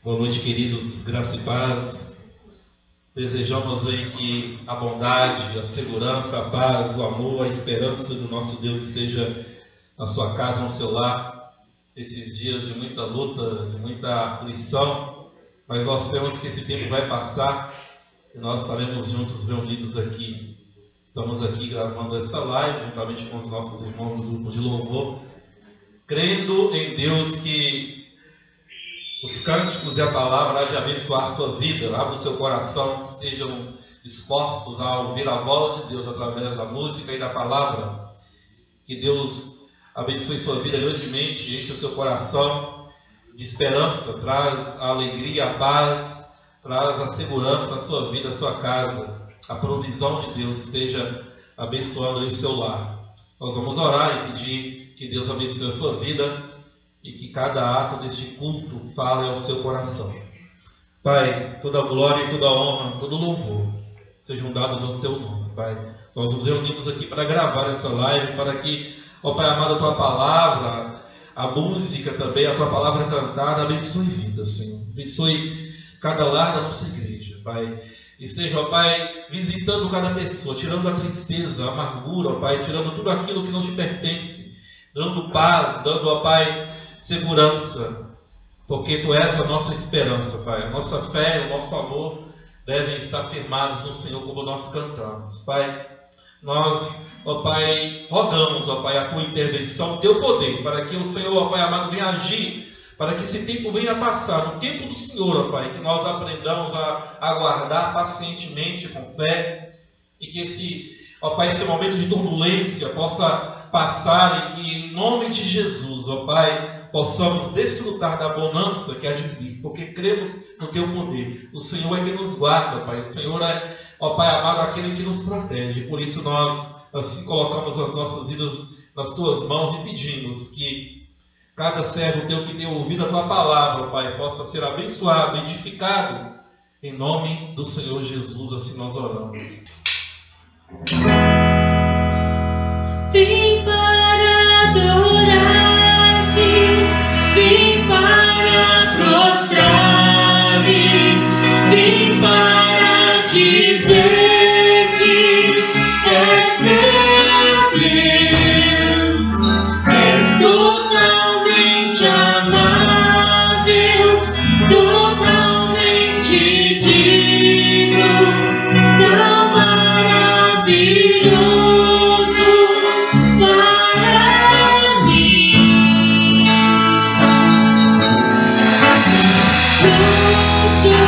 Boa noite, queridos, graça e paz. Desejamos aí que a bondade, a segurança, a paz, o amor, a esperança do nosso Deus esteja na sua casa, no seu lar, esses dias de muita luta, de muita aflição, mas nós sabemos que esse tempo vai passar e nós estaremos juntos reunidos aqui. Estamos aqui gravando essa live juntamente com os nossos irmãos do grupo de louvor, crendo em Deus que os cânticos e a palavra há de abençoar a sua vida. Abra o seu coração, estejam dispostos a ouvir a voz de Deus através da música e da palavra. Que Deus abençoe sua vida grandemente, enche o seu coração de esperança, traz a alegria, a paz, traz a segurança à sua vida, à sua casa. A provisão de Deus esteja abençoando o seu lar. Nós vamos orar e pedir que Deus abençoe a sua vida e que cada ato deste culto fale ao seu coração. Pai, toda glória e toda honra, todo louvor sejam dados ao teu nome, Pai. Nós nos reunimos aqui para gravar essa live, para que, ó Pai amado, a tua palavra, a música também, a tua palavra cantada, abençoe vidas, Senhor. Abençoe cada lar da nossa igreja, Pai. Esteja, ó Pai, visitando cada pessoa, tirando a tristeza, a amargura, ó Pai, tirando tudo aquilo que não te pertence, dando paz, dando, ó Pai, segurança, porque Tu és a nossa esperança, Pai. A nossa fé e o nosso amor devem estar firmados no Senhor, como nós cantamos, Pai. Nós, ó Pai, rogamos, ó Pai, a Tua intervenção, o Teu poder, para que o Senhor, ó Pai amado, venha agir, para que esse tempo venha passar, no tempo do Senhor, ó Pai, que nós aprendamos a aguardar pacientemente, com fé, e que esse, ó Pai, esse momento de turbulência possa passar, e que em nome de Jesus, ó Pai, possamos desfrutar da bonança que há de vir, porque cremos no Teu poder. O Senhor é quem nos guarda, Pai. O Senhor é, ó Pai amado, aquele que nos protege. Por isso nós assim colocamos as nossas vidas nas Tuas mãos e pedimos que cada servo Teu que tem ouvido a Tua palavra, Pai, possa ser abençoado, edificado. Em nome do Senhor Jesus, assim nós oramos. Vim para adorar-te, vim para prostrar-me, vim para dizer que és meu Deus, és totalmente amável, totalmente digno, tão maravilhoso para mim. Luz do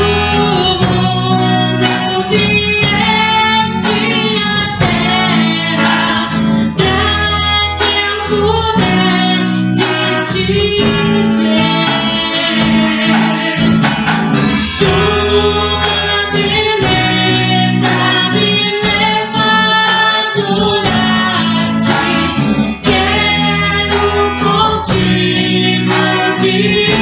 mundo, vieste à terra para que eu pudesse te ver. Tua beleza me leva a adorar-te. Quero contigo viver.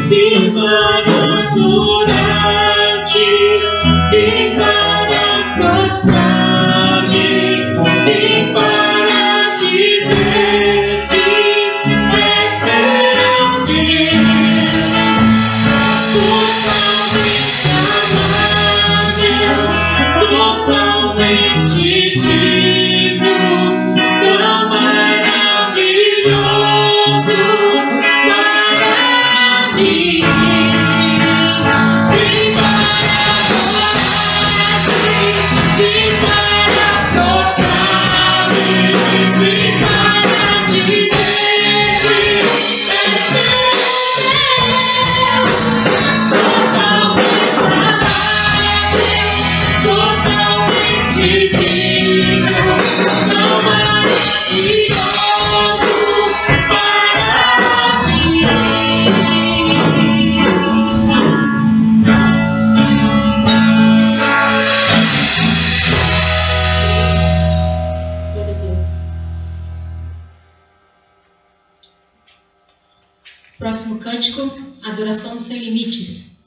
Vim para adorar-te, vim para prostrar-te, vim para dizer que és meu Deus. Totalmente amável, totalmente digno, tão maravilhoso para mim. Vim para adorar-te, vim para prostrar-me, vim para dizer que és meu Deus. Totalmente amável, totalmente digno, tão maravilhoso para mim. Glória a Deus. Próximo cântico, adoração sem limites.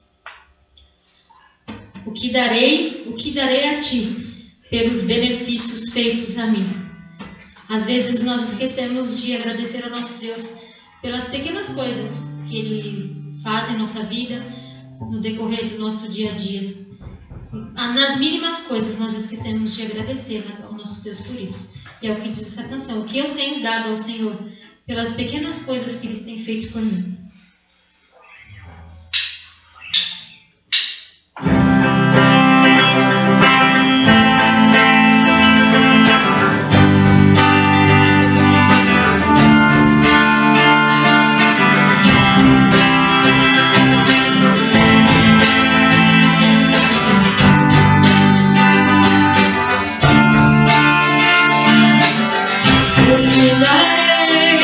O que darei a ti pelos benefícios feitos a mim? Às vezes nós esquecemos de agradecer ao nosso Deus pelas pequenas coisas que Ele faz em nossa vida, no decorrer do nosso dia a dia. Nas mínimas coisas nós esquecemos de agradecer ao nosso Deus por isso. E é o que diz essa canção: o que eu tenho dado ao Senhor pelas pequenas coisas que Ele tem feito por mim. O que darei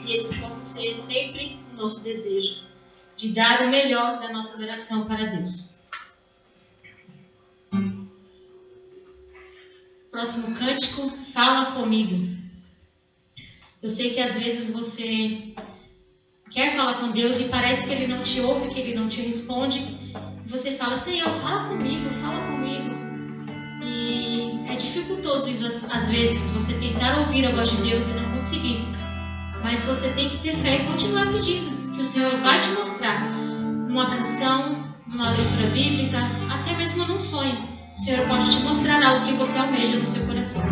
Que esse possa ser sempre o nosso desejo, de dar o melhor da nossa adoração para Deus. Próximo cântico, Fala Comigo. Eu sei que às vezes você quer falar com Deus e parece que Ele não te ouve, que Ele não te responde. E você fala, Senhor, fala comigo, fala comigo. E é dificultoso isso, às vezes, você tentar ouvir a voz de Deus e não conseguir. Mas você tem que ter fé e continuar pedindo, que o Senhor vai te mostrar numa canção, numa leitura bíblica, até mesmo num sonho. O Senhor pode te mostrar algo que você almeja no seu coração.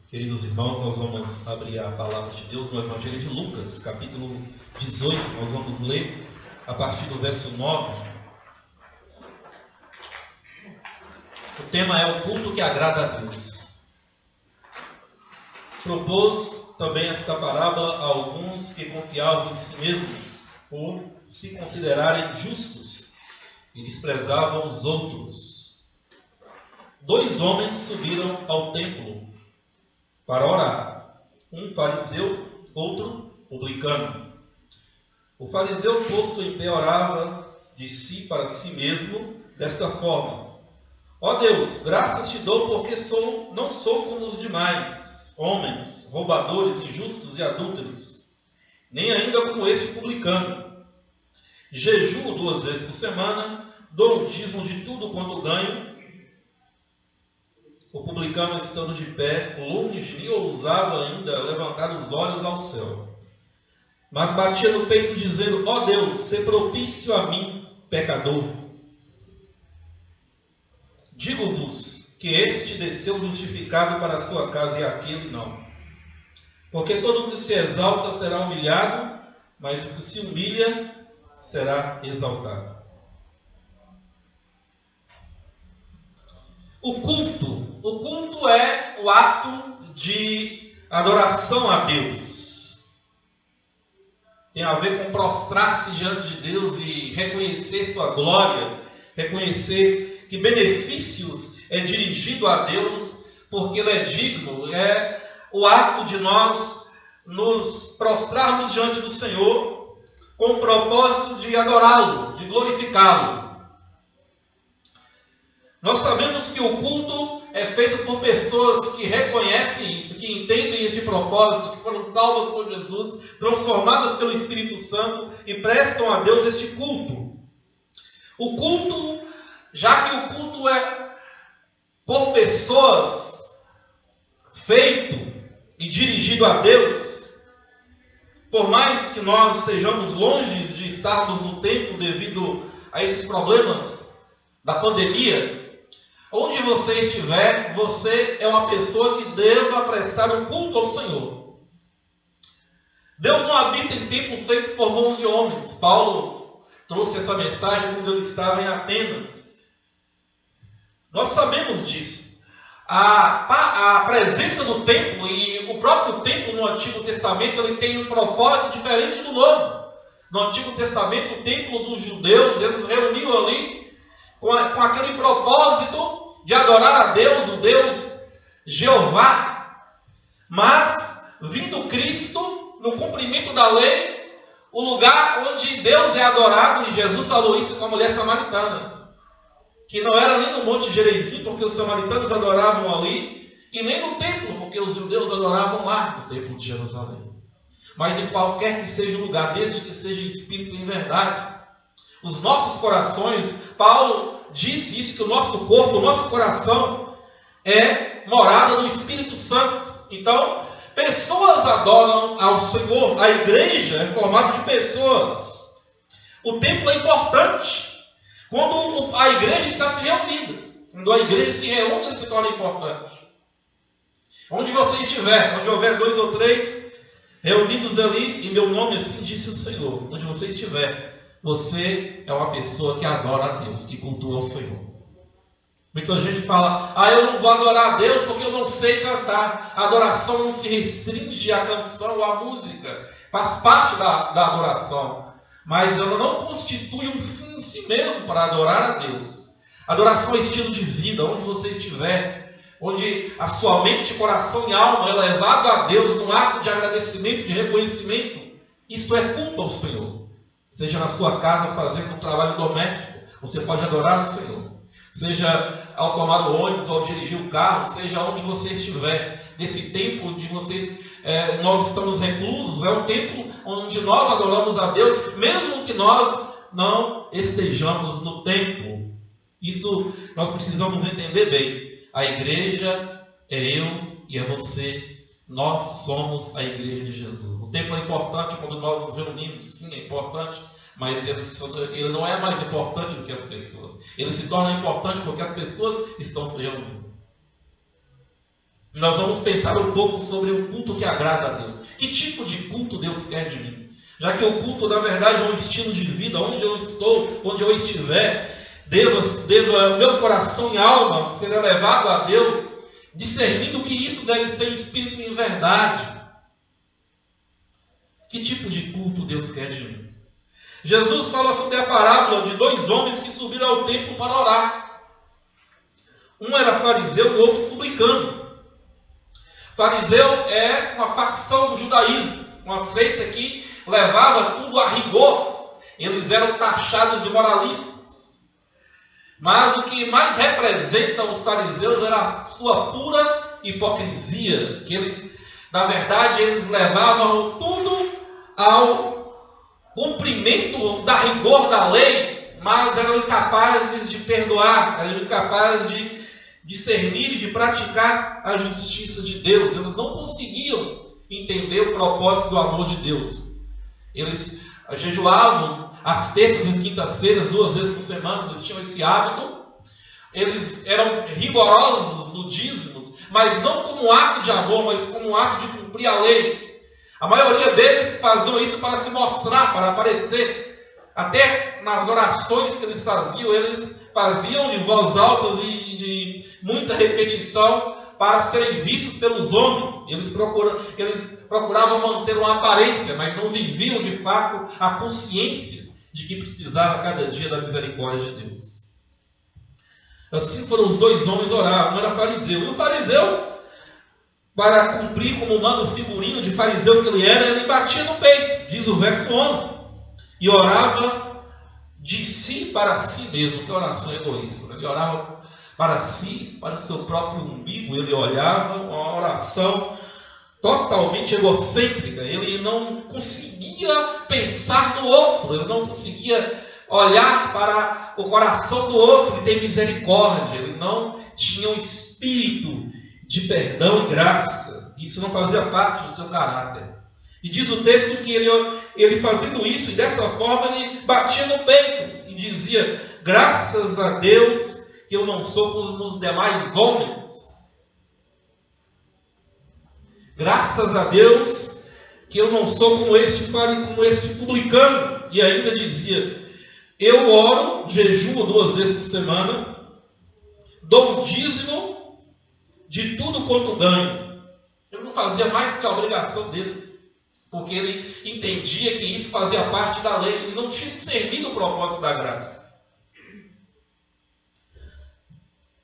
Queridos irmãos, nós vamos abrir a palavra de Deus no Evangelho de Lucas, capítulo 18. Nós vamos ler a partir do verso 9. O tema é o culto que agrada a Deus. Propôs também esta parábola a alguns que confiavam em si mesmos, por se considerarem justos, e desprezavam os outros. 2 homens subiram ao templo para orar, um fariseu, outro publicano. O fariseu, posto em pé, orava de si para si mesmo desta forma: ó Deus, graças te dou porque não sou como os demais homens, roubadores, injustos e adúlteros, nem ainda como este publicano. Jejuo 2 vezes por semana, dou o dízimo de tudo quanto ganho. O publicano, estando de pé, longe de mim, ousava ainda levantar os olhos ao céu, mas batia no peito, dizendo: ó Deus, sê propício a mim, pecador. Digo-vos que este desceu justificado para a sua casa, e aquele não. Porque todo o que se exalta será humilhado, mas o que se humilha será exaltado. O culto é o ato de adoração a Deus. Tem a ver com prostrar-se diante de Deus e reconhecer sua glória, reconhecer que benefícios é dirigido a Deus, porque Ele é digno. É o ato de nós nos prostrarmos diante do Senhor com o propósito de adorá-lo, de glorificá-lo. Nós sabemos que o culto é feito por pessoas que reconhecem isso, que entendem este propósito, que foram salvas por Jesus, transformadas pelo Espírito Santo e prestam a Deus este culto. O culto, já que o culto é por pessoas feito e dirigido a Deus, por mais que nós estejamos longe de estarmos no templo devido a esses problemas da pandemia, onde você estiver, você é uma pessoa que deva prestar um culto ao Senhor. Deus não habita em templo feito por mãos de homens. Paulo trouxe essa mensagem quando ele estava em Atenas. Nós sabemos disso. A presença do templo e o próprio templo no Antigo Testamento, ele tem um propósito diferente do Novo. No Antigo Testamento, o templo dos judeus, eles reuniam ali com aquele propósito de adorar a Deus, o Deus Jeová. Mas, vindo Cristo, no cumprimento da lei, o lugar onde Deus é adorado, e Jesus falou isso com a mulher samaritana, que não era nem no Monte Gerizim, porque os samaritanos adoravam ali, e nem no templo, porque os judeus adoravam lá, no templo de Jerusalém. Mas em qualquer que seja o lugar, desde que seja em espírito e em verdade, os nossos corações, Paulo disse isso, que o nosso corpo, o nosso coração é morada do Espírito Santo. Então, pessoas adoram ao Senhor. A igreja é formada de pessoas. O templo é importante. Quando a igreja está se reunida, quando a igreja se reúne, ele se torna importante. Onde você estiver, onde houver 2 ou 3 reunidos ali, em meu nome, assim disse o Senhor, onde você estiver, você é uma pessoa que adora a Deus, que cultua o Senhor. Muita gente fala: eu não vou adorar a Deus porque eu não sei cantar. A adoração não se restringe à canção ou à música, faz parte da adoração, mas ela não constitui um fim em si mesmo para adorar a Deus. Adoração é estilo de vida, onde você estiver, onde a sua mente, coração e alma é levado a Deus num ato de agradecimento, de reconhecimento. Isto é culto ao Senhor. Seja na sua casa fazendo um trabalho doméstico, você pode adorar o Senhor. Seja ao tomar o ônibus ou ao dirigir o carro, seja onde você estiver. Nesse tempo onde nós estamos reclusos, é um tempo onde nós adoramos a Deus, mesmo que nós não estejamos no templo. Isso nós precisamos entender bem. A igreja é eu e é você. Nós somos a igreja de Jesus. O templo é importante quando nós nos reunimos, sim, é importante, mas ele não é mais importante do que as pessoas. Ele se torna importante porque as pessoas estão se reunindo. Nós vamos pensar um pouco sobre o culto que agrada a Deus. Que tipo de culto Deus quer de mim? Já que o culto, na verdade, é um estilo de vida, onde eu estou, onde eu estiver, meu coração e alma ser elevado a Deus, discernindo que isso deve ser em espírito e em verdade. Que tipo de culto Deus quer de mim? Jesus fala sobre a parábola de 2 homens que subiram ao templo para orar. Um era fariseu e o outro publicano. Fariseu é uma facção do judaísmo, uma seita que levava tudo a rigor. Eles eram taxados de moralistas. Mas o que mais representa os fariseus era a sua pura hipocrisia, que eles, na verdade, eles levavam tudo ao cumprimento da rigor da lei, mas eram incapazes de perdoar, eram incapazes de discernir e de praticar a justiça de Deus. Eles não conseguiam entender o propósito do amor de Deus. Eles jejuavam às terças e quintas-feiras, 2 vezes por semana, eles tinham esse hábito. Eles eram rigorosos no dízimos, mas não como ato de amor, mas como ato de cumprir a lei. A maioria deles faziam isso para se mostrar, para aparecer. Até nas orações que eles faziam de voz alta e de muita repetição para serem vistos pelos homens. Eles procuravam manter uma aparência, mas não viviam de fato a consciência de que precisava cada dia da misericórdia de Deus. Assim foram os 2 homens orar. Um era fariseu. E o fariseu, para cumprir como manda o figurino de fariseu que ele era, ele batia no peito, diz o verso 11, e orava de si para si mesmo. Que oração egoísta. Ele orava para si, para o seu próprio umbigo. Ele olhava, uma oração totalmente egocêntrica. Ele não conseguia pensar no outro, ele não conseguia olhar para o coração do outro e ter misericórdia. Ele não tinha um espírito de perdão e graça. Isso não fazia parte do seu caráter. E diz o texto que ele fazendo isso, e dessa forma ele batia no peito e dizia: graças a Deus que eu não sou como os demais homens. Graças a Deus que eu não sou como este publicano. E ainda dizia: eu oro, jejuo 2 vezes por semana, dou o dízimo de tudo quanto ganho. Ele não fazia mais que a obrigação dele, porque ele entendia que isso fazia parte da lei. Ele não tinha discernido o propósito da graça.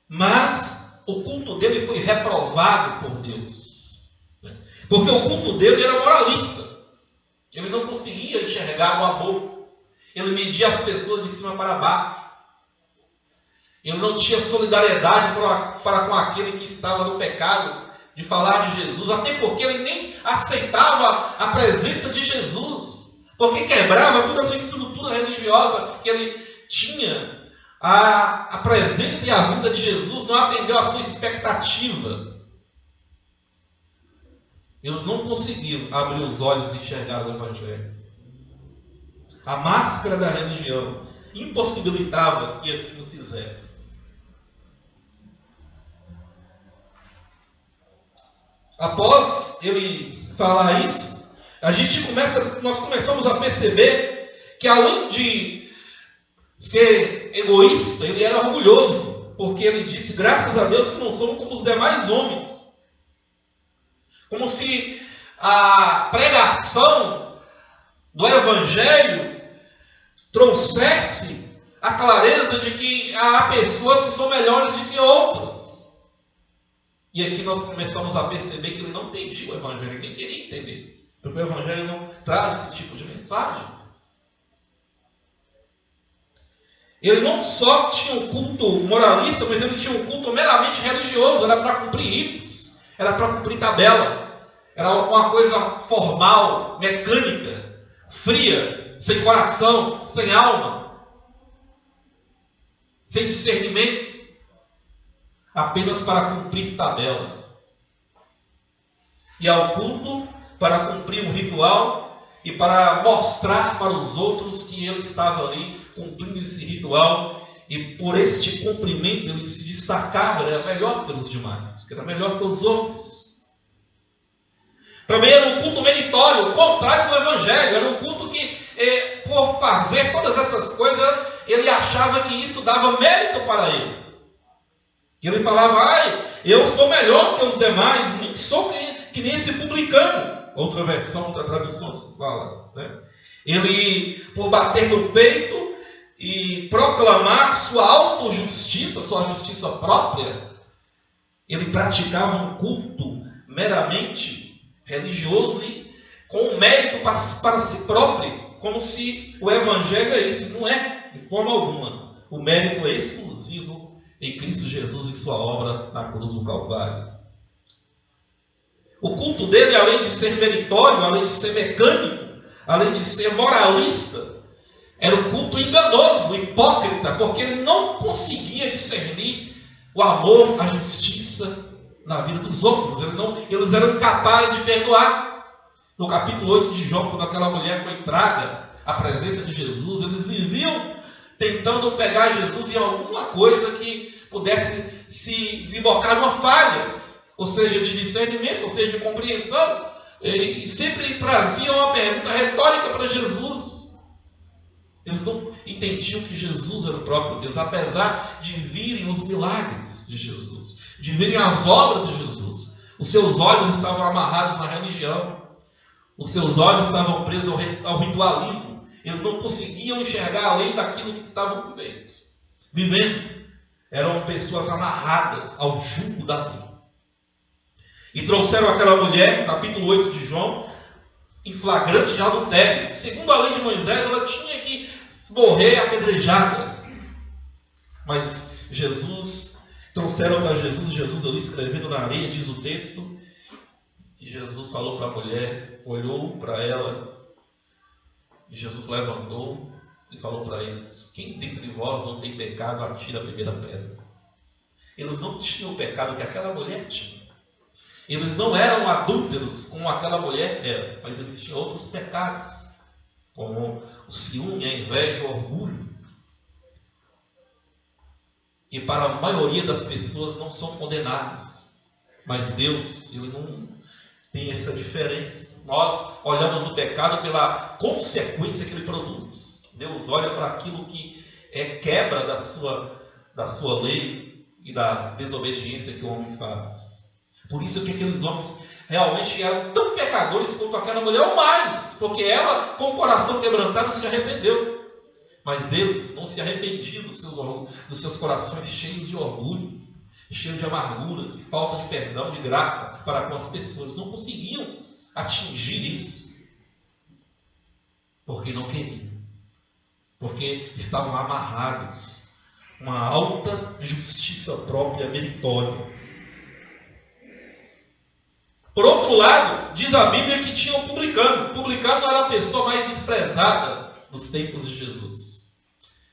Mas o culto dele foi reprovado por Deus, porque o culto dele era moralista. Ele não conseguia enxergar o amor. Ele media as pessoas de cima para baixo. Ele não tinha solidariedade para com aquele que estava no pecado, de falar de Jesus, até porque ele nem aceitava a presença de Jesus, porque quebrava toda a sua estrutura religiosa que ele tinha. A presença e a vinda de Jesus não atendeu à sua expectativa. Eles não conseguiram abrir os olhos e enxergar o Evangelho. A máscara da religião impossibilitava que assim o fizesse. Após ele falar isso, nós começamos a perceber que, além de ser egoísta, ele era orgulhoso, porque ele disse: graças a Deus que não somos como os demais homens. Como se a pregação do Evangelho trouxesse a clareza de que há pessoas que são melhores do que outras. E aqui nós começamos a perceber que ele não entendia o Evangelho, ele nem queria entender, porque o Evangelho não traz esse tipo de mensagem. Ele não só tinha um culto moralista, mas ele tinha um culto meramente religioso. Era para cumprir ritos, era para cumprir tabela, era uma coisa formal, mecânica, fria, sem coração, sem alma, sem discernimento, apenas para cumprir tabela. E ao culto para cumprir um ritual e para mostrar para os outros que ele estava ali cumprindo esse ritual E por este cumprimento ele se destacava, ele era melhor que os demais, era melhor que os outros. Também era um culto meritório, o contrário do Evangelho. Era um culto que, por fazer todas essas coisas, ele achava que isso dava mérito para ele. E ele falava, eu sou melhor que os demais, nem sou que nem esse publicano. Outra versão, outra tradução se fala, né? Ele, por bater no peito e proclamar sua autojustiça, sua justiça própria, ele praticava um culto meramente religioso e com mérito para si próprio, como se o Evangelho é isso. Não é, de forma alguma. O mérito é exclusivo em Cristo Jesus e sua obra na cruz do Calvário. O culto dele, além de ser meritório, além de ser mecânico, além de ser moralista, era um culto enganoso, hipócrita, porque ele não conseguia discernir o amor, a justiça na vida dos outros. Eles eram incapazes de perdoar. No capítulo 8 de João, quando aquela mulher foi traga à presença de Jesus, eles viviam tentando pegar Jesus em alguma coisa que pudesse se desembocar numa falha, ou seja, de discernimento, ou seja, de compreensão, e sempre traziam uma pergunta retórica para Jesus. Eles não entendiam que Jesus era o próprio Deus, apesar de virem os milagres de Jesus, de virem as obras de Jesus. Os seus olhos estavam amarrados na religião, os seus olhos estavam presos ao ritualismo. Eles não conseguiam enxergar além daquilo que estavam vivendo. Eram pessoas amarradas ao jugo da lei. E trouxeram aquela mulher, capítulo 8 de João, em flagrante de adultério. Segundo a lei de Moisés, ela tinha que morrer apedrejada. Mas trouxeram para Jesus ali escrevendo na areia, diz o texto, que Jesus falou para a mulher, olhou para ela, e Jesus levantou e falou para eles: quem dentre vós não tem pecado, atira a primeira pedra. Eles não tinham o pecado que aquela mulher tinha. Eles não eram adúlteros como aquela mulher era, mas eles tinham outros pecados, como o ciúme, a inveja, o orgulho. E para a maioria das pessoas não são condenados. Mas Deus, Ele não tem essa diferença. Nós olhamos o pecado pela consequência que ele produz. Deus olha para aquilo que é quebra da sua lei e da desobediência que o homem faz. Por isso que aqueles homens realmente eram tão pecadores quanto aquela mulher, ou mais, porque ela, com o coração quebrantado, se arrependeu. Mas eles não se arrependiam dos seus corações cheios de orgulho, cheios de amargura, de falta de perdão, de graça para com as pessoas. Não conseguiam atingir isso, porque não queriam, porque estavam amarrados uma alta justiça própria meritória. Por outro lado, diz a Bíblia que tinha um publicano. O publicano era a pessoa mais desprezada nos tempos de Jesus.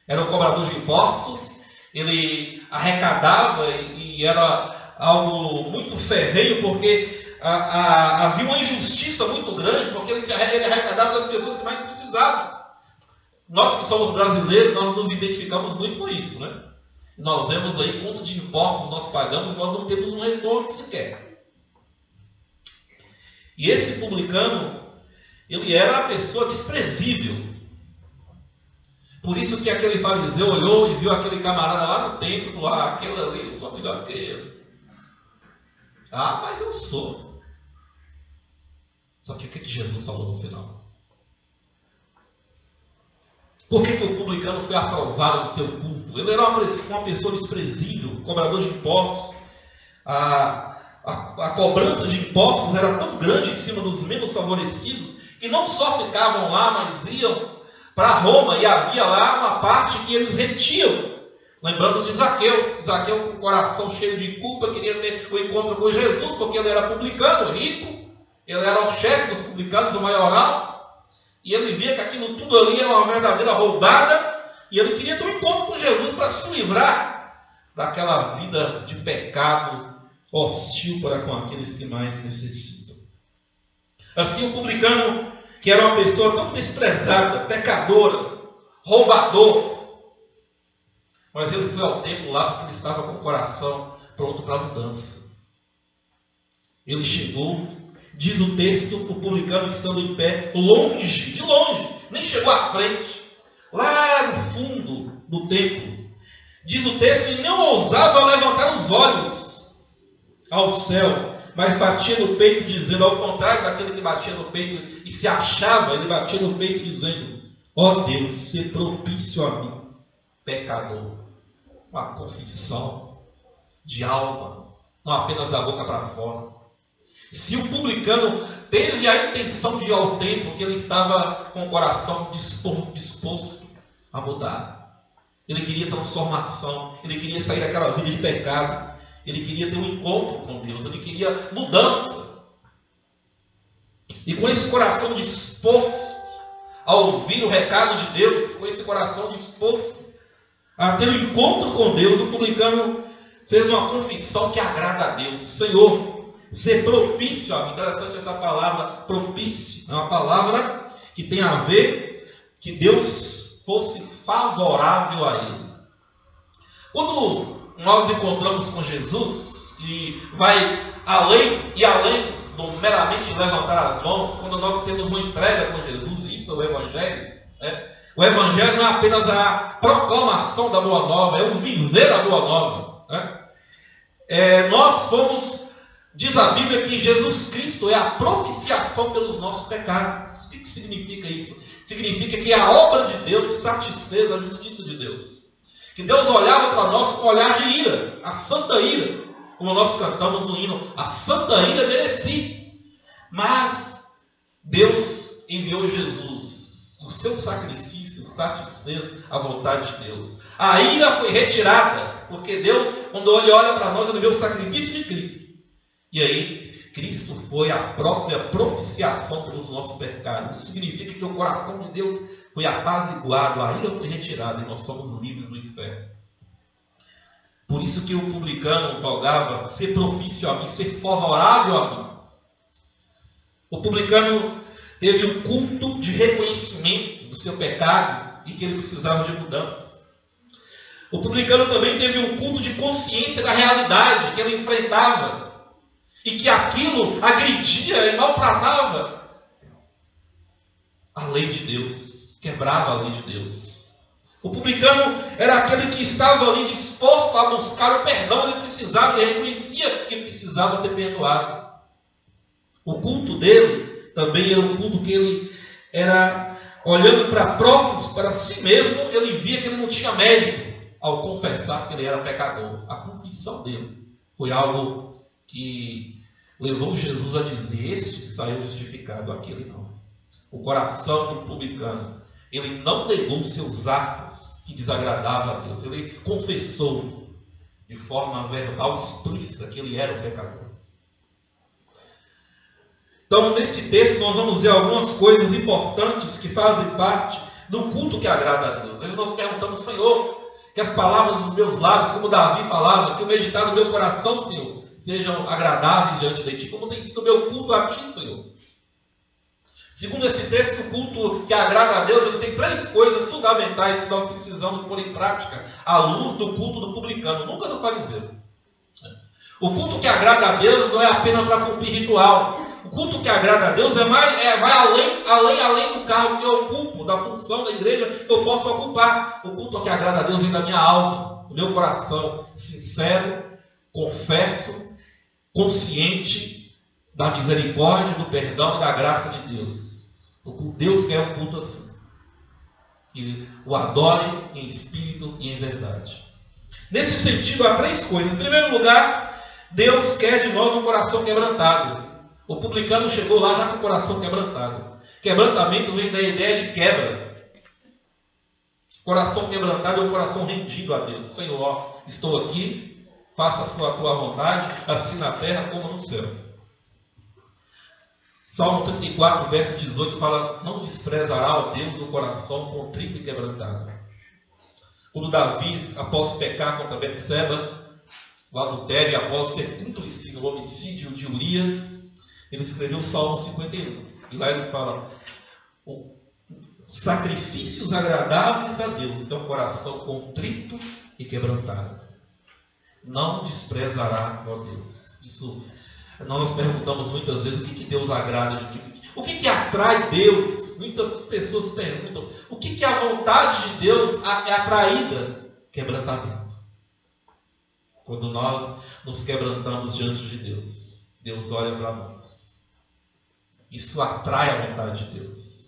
Era um cobrador de impostos, ele arrecadava e era algo muito ferrenho, porque havia uma injustiça muito grande, porque ele arrecadava das pessoas que mais precisavam. Nós que somos brasileiros, nós nos identificamos muito com isso, né? Nós vemos aí quanto de impostos nós pagamos e nós não temos um retorno sequer. E esse publicano, ele era a pessoa desprezível. Por isso que aquele fariseu olhou e viu aquele camarada lá no templo e falou: aquele ali, eu sou melhor que ele. Mas eu sou. Só que o que Jesus falou no final? Por que o publicano foi aprovado no seu culto? Ele era uma pessoa desprezível, cobrador de impostos. A cobrança de impostos era tão grande em cima dos menos favorecidos, que não só ficavam lá, mas iam para Roma, e havia lá uma parte que eles retiam. Lembramos de Zaqueu. Zaqueu, com o coração cheio de culpa, queria ter o encontro com Jesus, porque ele era publicano, rico, ele era o chefe dos publicanos, o maioral, e ele via que aquilo tudo ali era uma verdadeira roubada, e ele queria ter um encontro com Jesus para se livrar daquela vida de pecado hostil para com aqueles que mais necessitam. Assim, o publicano, que era uma pessoa tão desprezada, pecadora, roubador, Mas ele foi ao templo lá porque ele estava com o coração pronto para a mudança. Ele chegou, diz o texto, o publicano estando em pé, longe, de longe, nem chegou à frente, lá no fundo do templo. Diz o texto, e não ousava levantar os olhos ao céu, mas batia no peito dizendo, ao contrário daquele que batia no peito e se achava, ele batia no peito dizendo, ó Deus, se propício a mim, pecador. Uma confissão de alma, não apenas da boca para fora. Se o publicano teve a intenção de ir ao templo, que ele estava com o coração disposto a mudar. Ele queria transformação, ele queria sair daquela vida de pecado, ele queria ter um encontro com Deus, ele queria mudança. E com esse coração disposto a ouvir o recado de Deus, com esse coração disposto a ter um encontro com Deus, o publicano fez uma confissão que agrada a Deus. Senhor, ser propício a mim. Interessante essa palavra propício, é uma palavra que tem a ver que Deus fosse favorável a ele. Quando nós encontramos com Jesus e vai além do meramente levantar as mãos, quando nós temos uma entrega com Jesus, isso é o Evangelho, né? O Evangelho não é apenas a proclamação da Boa Nova, é o viver da Boa Nova, né? Nós fomos, diz a Bíblia, que Jesus Cristo é a propiciação pelos nossos pecados. O que significa isso? Significa que a obra de Deus satisfez a justiça de Deus. Que Deus olhava para nós com um olhar de ira, a santa ira, como nós cantamos no hino, a santa ira mereci. Mas Deus enviou Jesus, o seu sacrifício satisfez a vontade de Deus. A ira foi retirada, porque Deus, quando Ele olha para nós, Ele vê o sacrifício de Cristo. E aí, Cristo foi a própria propiciação pelos nossos pecados. Isso significa que o coração de Deus foi apaziguado, a ira foi retirada e nós somos livres do inferno. Por isso que o publicano rogava ser propício a mim, ser favorável a mim. O publicano teve um culto de reconhecimento do seu pecado e que ele precisava de mudança. O publicano também teve um culto de consciência da realidade que ele enfrentava e que aquilo agredia e maltratava a lei de Deus, quebrava a lei de Deus. O publicano era aquele que estava ali disposto a buscar o perdão, ele precisava, ele reconhecia que precisava ser perdoado. O culto dele também era um culto que ele era olhando para si mesmo, ele via que ele não tinha mérito ao confessar que ele era pecador. A confissão dele foi algo que levou Jesus a dizer, este saiu justificado, aquele não. O coração do publicano, ele não negou seus atos que desagradavam a Deus. Ele confessou de forma verbal explícita que ele era um pecador. Então, nesse texto, nós vamos ver algumas coisas importantes que fazem parte do culto que agrada a Deus. Às vezes nós perguntamos, Senhor, que as palavras dos meus lábios, como Davi falava, que o meditar do meu coração, Senhor, sejam agradáveis diante de Ti, como tem sido o meu culto a Ti, Senhor. Segundo esse texto, o culto que agrada a Deus, ele tem 3 coisas fundamentais que nós precisamos pôr em prática à luz do culto do publicano, nunca do fariseu. O culto que agrada a Deus não é apenas para cumprir ritual. O culto que agrada a Deus vai além do cargo que eu ocupo, da função da igreja que eu posso ocupar. O culto que agrada a Deus vem da minha alma, do meu coração, sincero, confesso, consciente da misericórdia, do perdão e da graça de Deus. Deus quer um culto assim, que o adore em espírito e em verdade. Nesse sentido, há 3 coisas. Em primeiro lugar, Deus quer de nós um coração quebrantado. O publicano chegou lá já com o coração quebrantado. Quebrantamento vem da ideia de quebra. Coração quebrantado é um coração rendido a Deus. Senhor, estou aqui, faça a tua vontade, assim na terra como no céu. Salmo 34, verso 18 fala, não desprezará, ó Deus, o coração contrito e quebrantado. Quando Davi, após pecar contra Betseba, o adultério, após ser cúmplice no homicídio de Urias, ele escreveu o Salmo 51. E lá ele fala, sacrifícios agradáveis a Deus, que é um coração contrito e quebrantado. Não desprezará, ó Deus. Isso, nós perguntamos muitas vezes, o que Deus agrada de mim? O que atrai Deus? Muitas pessoas perguntam, o que a vontade de Deus é atraída? Quebrantamento. Quando nós nos quebrantamos diante de Deus, Deus olha para nós. Isso atrai a vontade de Deus.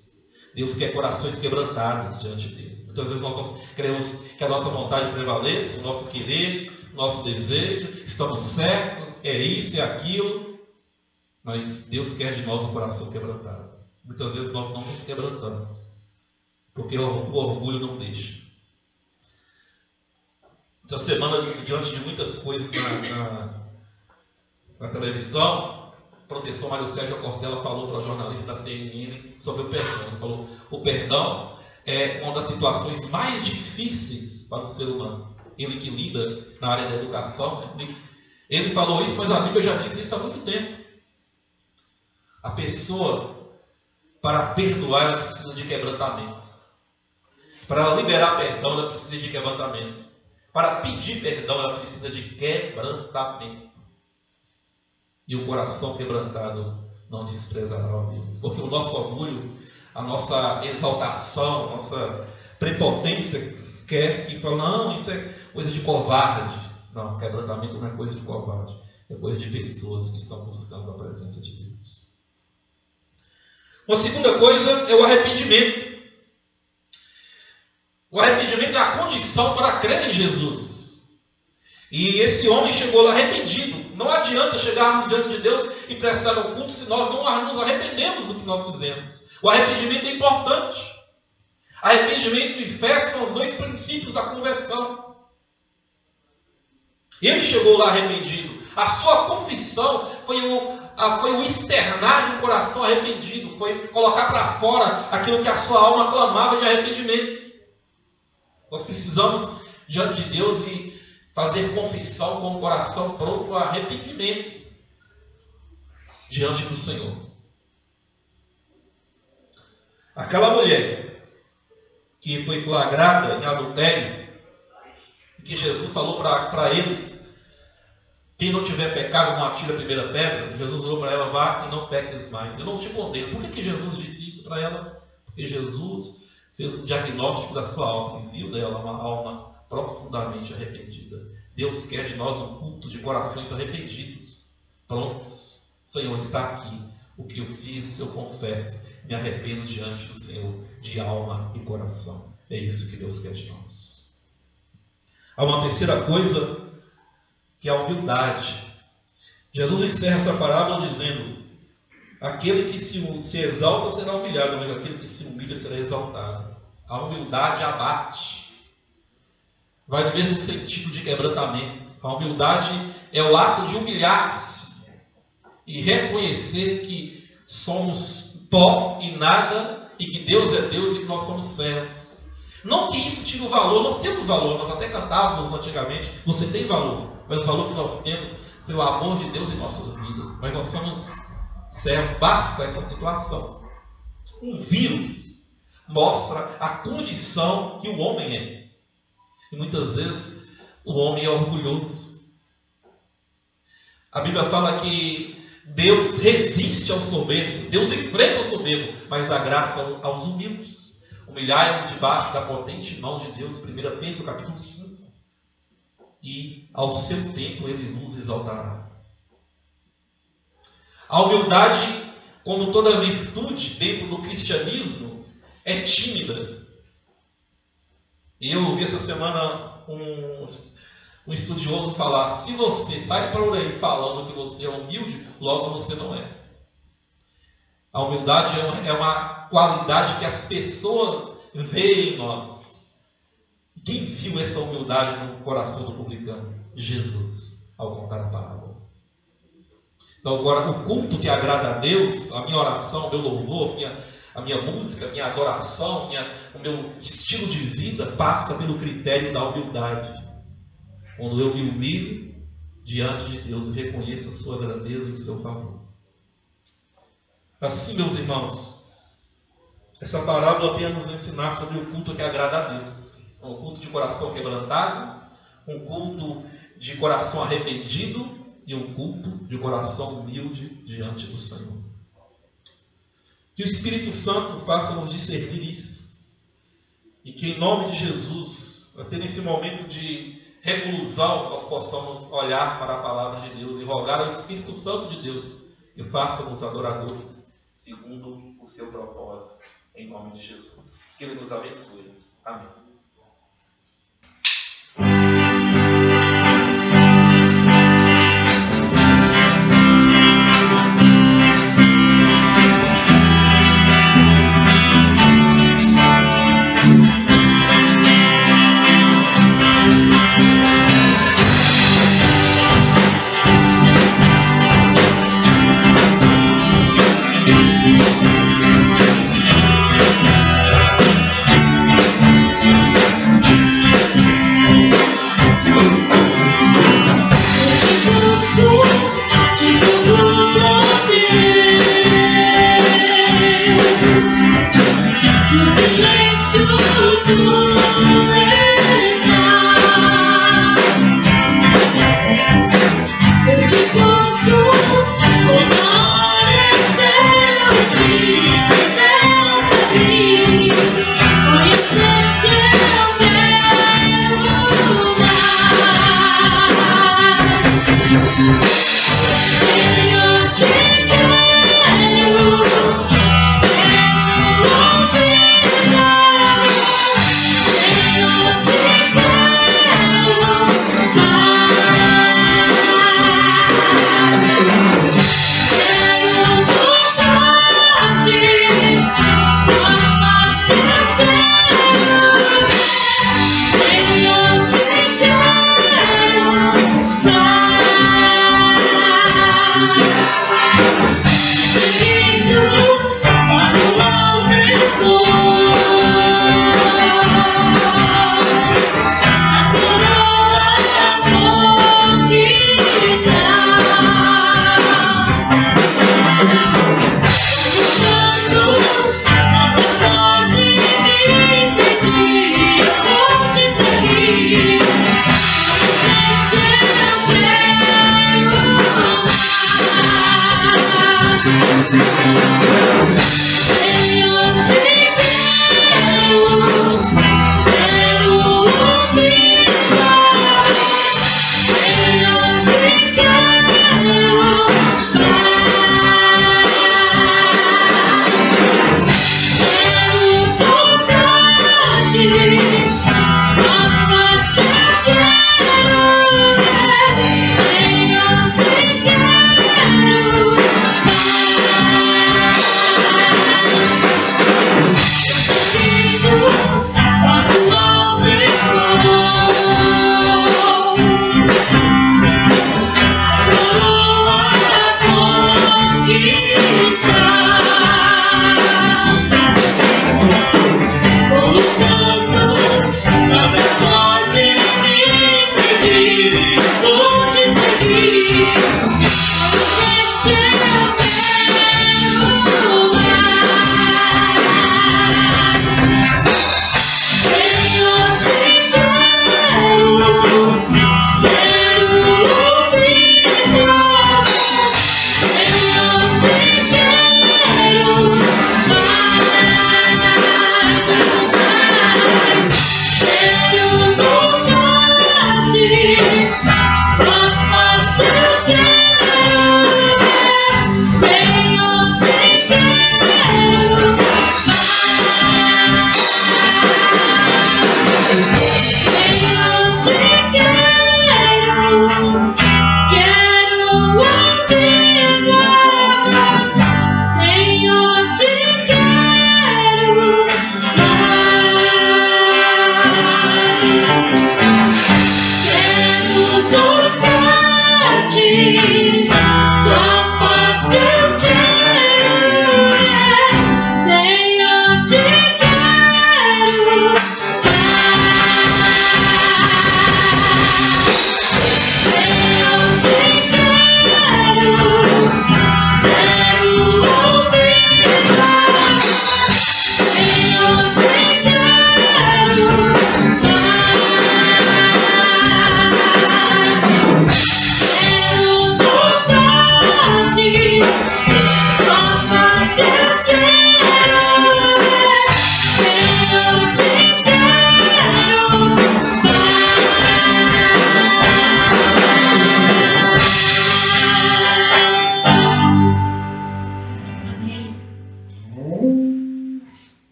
Deus quer corações quebrantados diante dele. Muitas vezes nós queremos que a nossa vontade prevaleça, o nosso querer, o nosso desejo, estamos certos, é isso, é aquilo. Mas Deus quer de nós um coração quebrantado. Muitas vezes nós não nos quebrantamos, porque o orgulho não deixa. Essa semana, diante de muitas coisas na televisão, o professor Mário Sérgio Cortella falou para o jornalista da CNN sobre o perdão. Ele falou, o perdão é uma das situações mais difíceis para o ser humano. Ele que lida na área da educação, ele falou isso, mas a Bíblia já disse isso há muito tempo. A pessoa, para perdoar, ela precisa de quebrantamento. Para ela liberar perdão, ela precisa de quebrantamento. Para pedir perdão, ela precisa de quebrantamento. E o coração quebrantado não desprezará a Deus. Porque o nosso orgulho, a nossa exaltação, a nossa prepotência quer que fale, não, isso é coisa de covarde. Não, quebrantamento não é coisa de covarde. É coisa de pessoas que estão buscando a presença de Deus. Uma segunda coisa é o arrependimento. O arrependimento é a condição para crer em Jesus. E esse homem chegou lá arrependido. Não adianta chegarmos diante de Deus e prestar um culto se nós não nos arrependemos do que nós fizemos. O arrependimento é importante. Arrependimento e fé são os dois princípios da conversão. Ele chegou lá arrependido. A sua confissão foi o externar de um coração arrependido. Foi colocar para fora aquilo que a sua alma clamava de arrependimento. Nós precisamos, diante de Deus, e fazer confissão com o coração pronto ao arrependimento diante do Senhor. Aquela mulher que foi flagrada em adultério, que Jesus falou para eles, quem não tiver pecado não atira a primeira pedra. Jesus falou para ela, vá e não peques mais. Eu não te condeno. Por que Jesus disse isso para ela? Porque Jesus fez um diagnóstico da sua alma e viu dela uma alma profundamente arrependida. Deus quer de nós um culto de corações arrependidos, prontos. Senhor, está aqui. O que eu fiz, eu confesso. Me arrependo diante do Senhor, de alma e coração. É isso que Deus quer de nós. Há uma terceira coisa, que é a humildade. Jesus encerra essa parábola dizendo, aquele que se exalta será humilhado, mas aquele que se humilha será exaltado. A humildade abate. Vai no mesmo sentido de quebrantamento. A humildade é o ato de humilhar-se e reconhecer que somos pó e nada, e que Deus é Deus e que nós somos servos. Não que isso tire o valor, nós temos valor, nós até cantávamos antigamente, você tem valor, mas o valor que nós temos foi o amor de Deus em nossas vidas. Mas nós somos servos, basta essa situação. Um vírus mostra a condição que o homem é. E muitas vezes o homem é orgulhoso. A Bíblia fala que Deus resiste ao soberbo, Deus enfrenta o soberbo, mas dá graça aos humildes. Humilhai-vos debaixo da potente mão de Deus, 1 Pedro capítulo 5. E ao seu tempo ele vos exaltará. A humildade, como toda virtude dentro do cristianismo, é tímida. E eu ouvi essa semana um estudioso falar, se você sai por aí falando que você é humilde, logo você não é. A humildade é uma qualidade que as pessoas veem em nós. Quem viu essa humildade no coração do publicano? Jesus, ao contar a parábola. Então agora, o culto que agrada a Deus, a minha oração, o meu louvor, a minha música, a minha adoração, o meu estilo de vida passa pelo critério da humildade. Quando eu me humilho diante de Deus, eu reconheço a sua grandeza e o seu favor. Assim, meus irmãos, Essa parábola tem a nos ensinar sobre o culto que agrada a Deus. Um culto de coração quebrantado, um culto de coração arrependido e um culto de coração humilde diante do Senhor. Que o Espírito Santo faça-nos discernir isso. E que em nome de Jesus, até nesse momento de reclusão, nós possamos olhar para a palavra de Deus e rogar ao Espírito Santo de Deus que faça-nos adoradores segundo o seu propósito. Em nome de Jesus. Que Ele nos abençoe. Amém.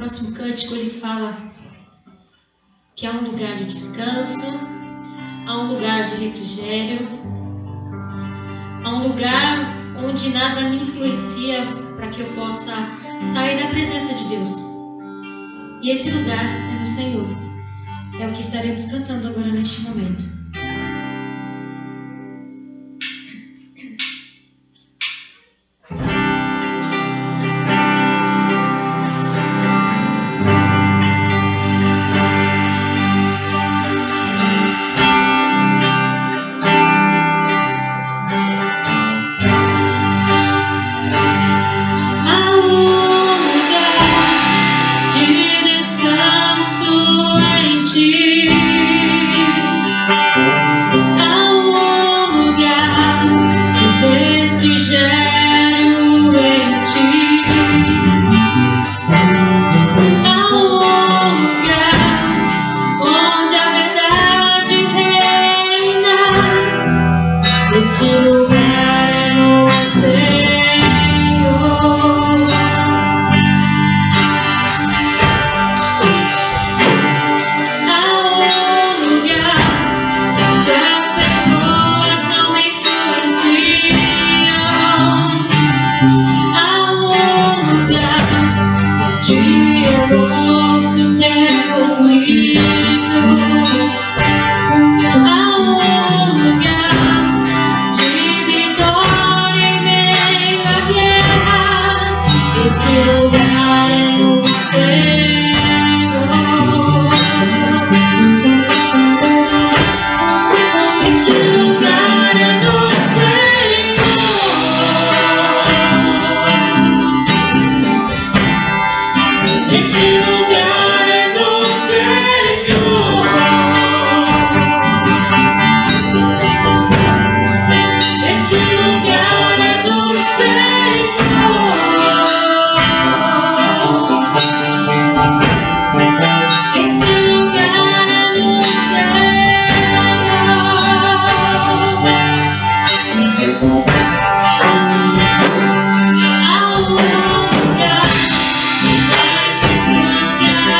próximo cântico ele fala que há um lugar de descanso, há um lugar de refrigério, há um lugar onde nada me influencia para que eu possa sair da presença de Deus. E esse lugar é no Senhor. É o que estaremos cantando agora neste momento. Distância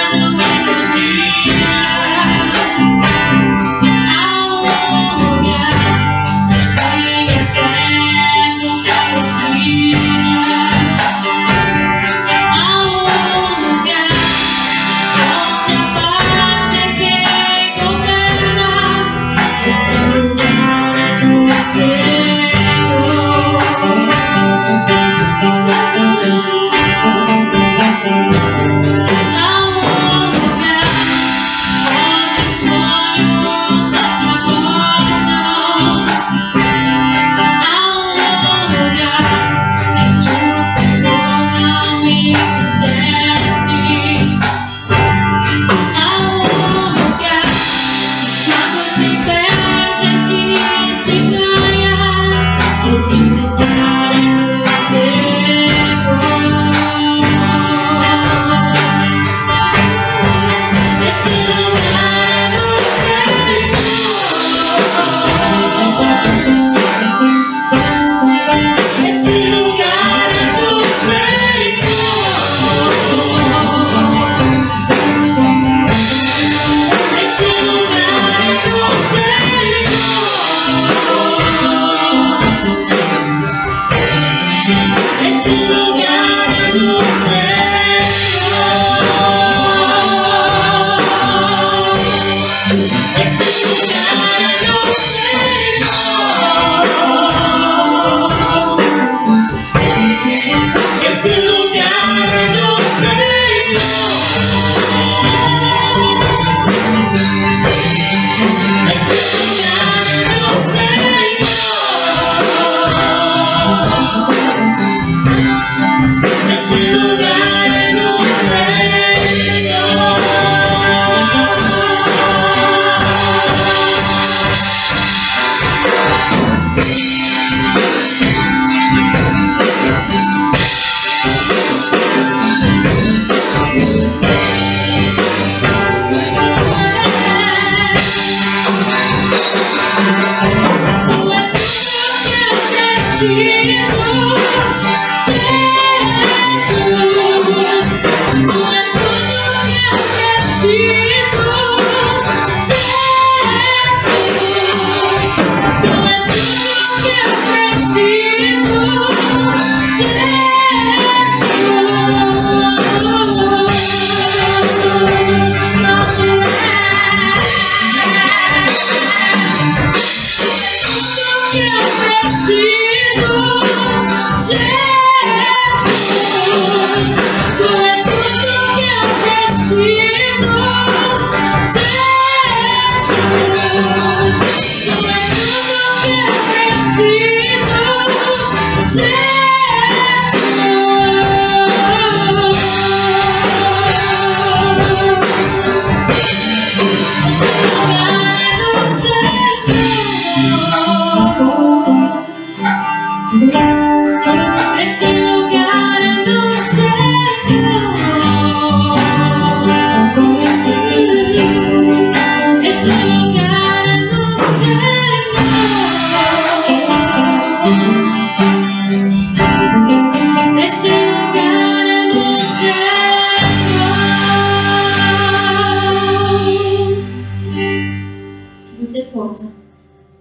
possa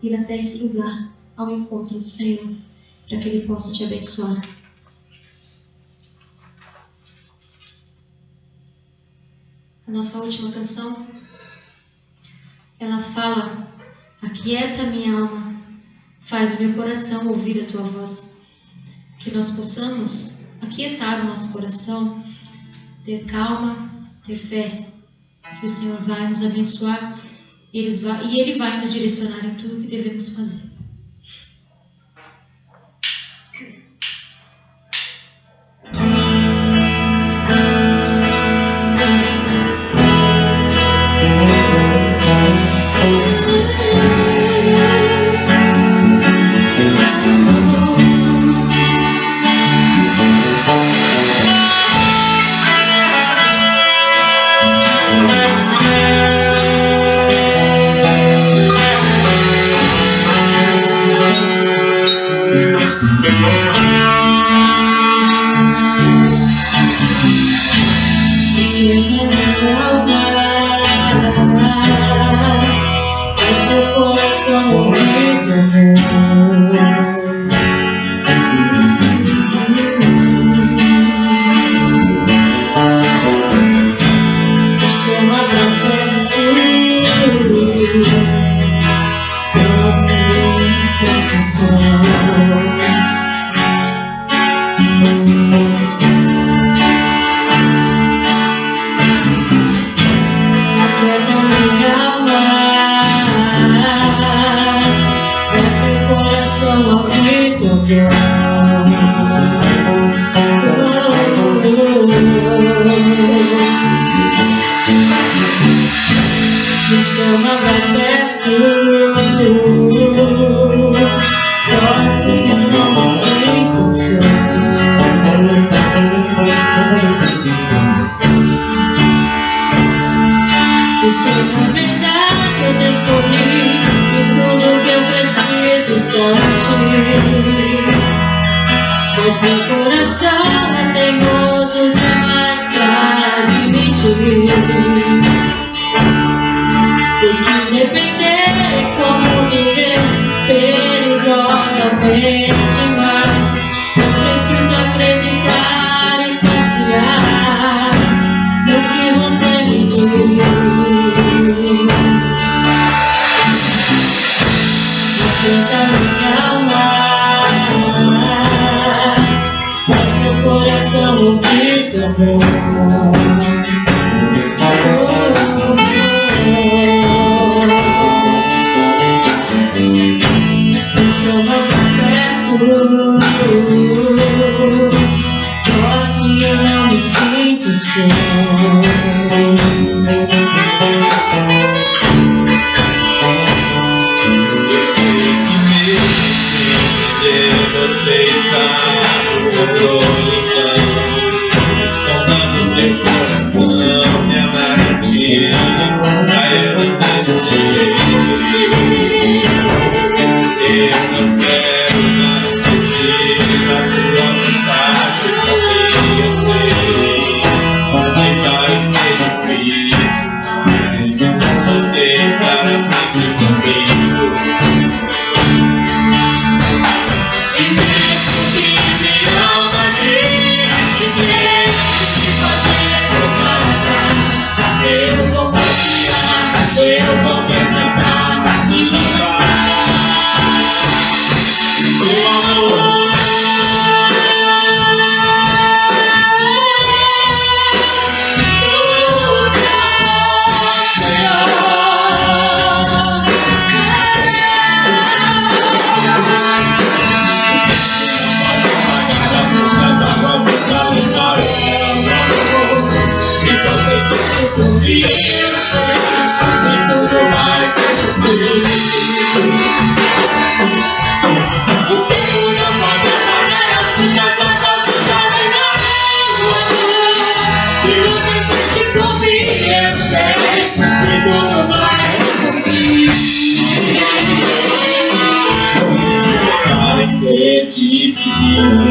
ir até esse lugar, ao encontro do Senhor, para que Ele possa te abençoar. A nossa última canção, ela fala: aquieta minha alma, faz o meu coração ouvir a tua voz. Que nós possamos aquietar o nosso coração, ter calma, ter fé, que o Senhor vai nos abençoar e Ele vai nos direcionar em tudo que devemos fazer.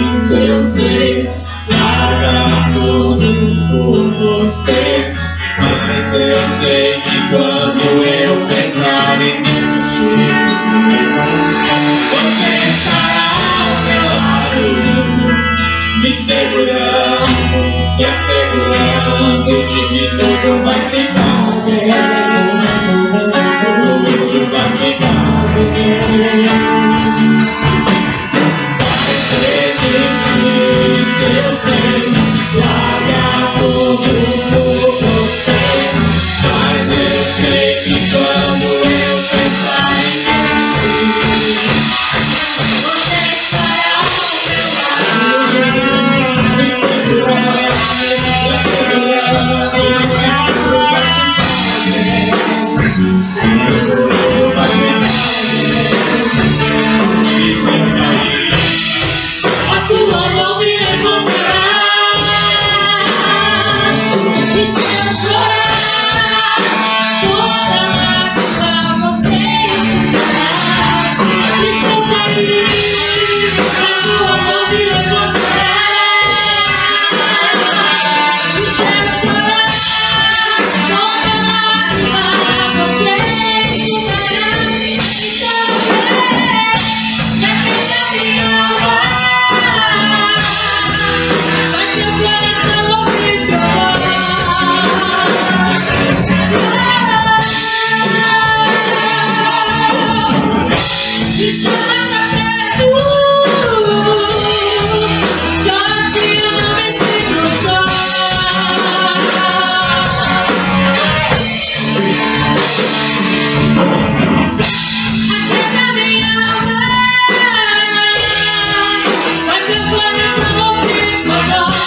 Isso eu sei, largar tudo por você. Mas eu sei que quando eu pensar em desistir, aceite que tudo vai ficar bem. Tudo vai ficar bem. Vai ser difícil, eu sei, largar tudo por você. Mas eu sei que quando eu pensar em desistir, você estará ao meu lado, me segurando, me segurando. Tudo vai ficar bem. E se eu cair, a tua mão me levantará. E se eu chorar, toda lágrima você enxugará. E se eu cair, a tua mão me levantará. E se eu chorar, toda lágrima você enxugará. Então já que me ama, mas meu coração ouve teu me chama pra perto, só assim eu não me sinto só. Aquieta minha alma, mas meu coração ouve tua voz.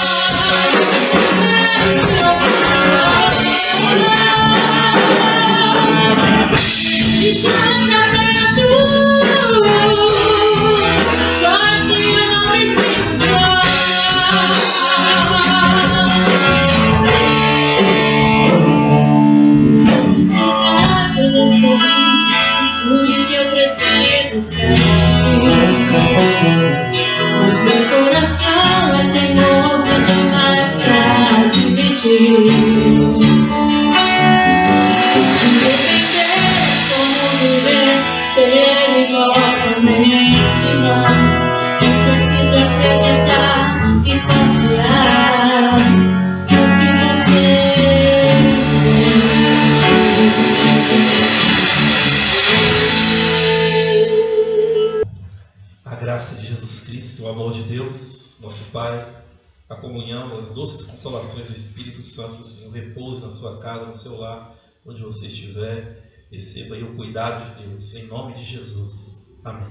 Me chama pra perto, só assim eu não me sinto só. Na verdade eu descobri que tudo que eu preciso está em ti. Mas meu coração é teimoso demais pra admitir. Se te depender é como viver perigosamente, mas eu preciso acreditar e confiar no que você A graça de Jesus Cristo, o amor de Deus, nosso Pai, a comunhão, as doces consolações do Espírito Santo, o Senhor repouso na sua casa, no seu lar, onde você estiver. Receba aí o cuidado de Deus, em nome de Jesus. Amém.